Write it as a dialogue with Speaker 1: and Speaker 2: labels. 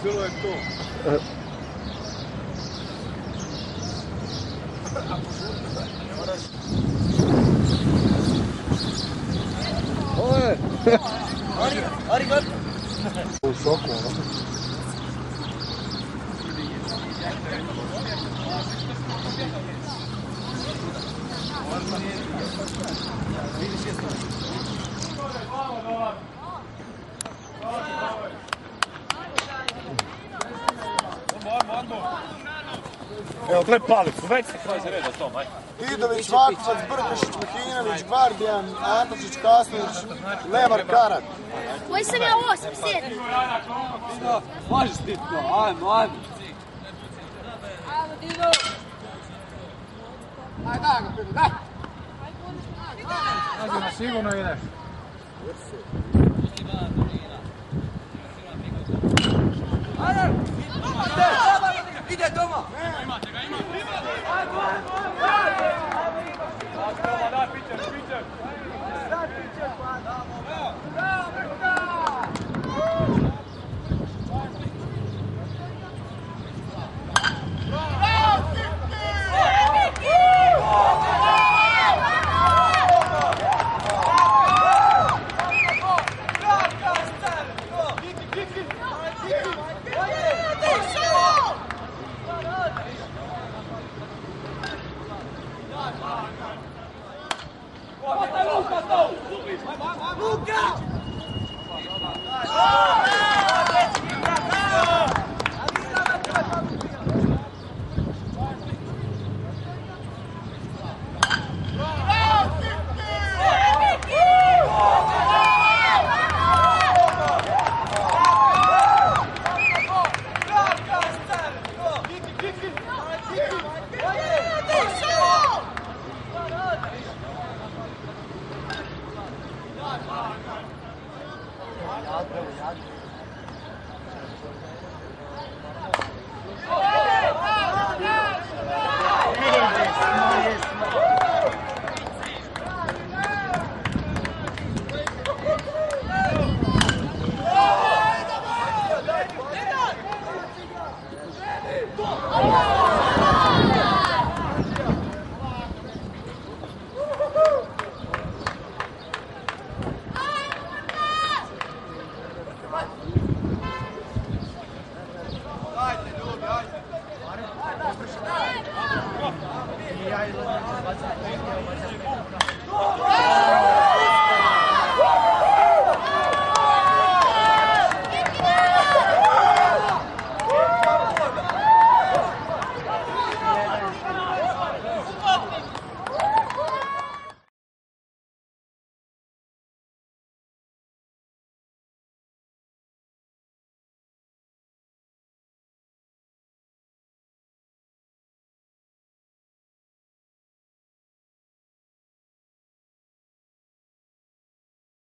Speaker 1: bilo je to.
Speaker 2: Oje!
Speaker 3: Arigato!
Speaker 2: U šoku, ono.
Speaker 1: Evo, gle palicu, već se kroz reda tom, aj.
Speaker 4: Vidović, Vakovac, Brkošić, Mihinović, Gvardijan, Antočić, Kasnić, Levar, Karat.
Speaker 5: Koji sam ja 8, 7?
Speaker 3: Možeš ti to, ajmo, ajmo.
Speaker 5: Ajmo, Dino!
Speaker 4: Aj, daj ga, Pedro, daj!
Speaker 2: Nađena, sigurno ideš.
Speaker 3: Ide doma!
Speaker 1: Imate ga, imate! Da, pićer, pićer!
Speaker 5: Oh!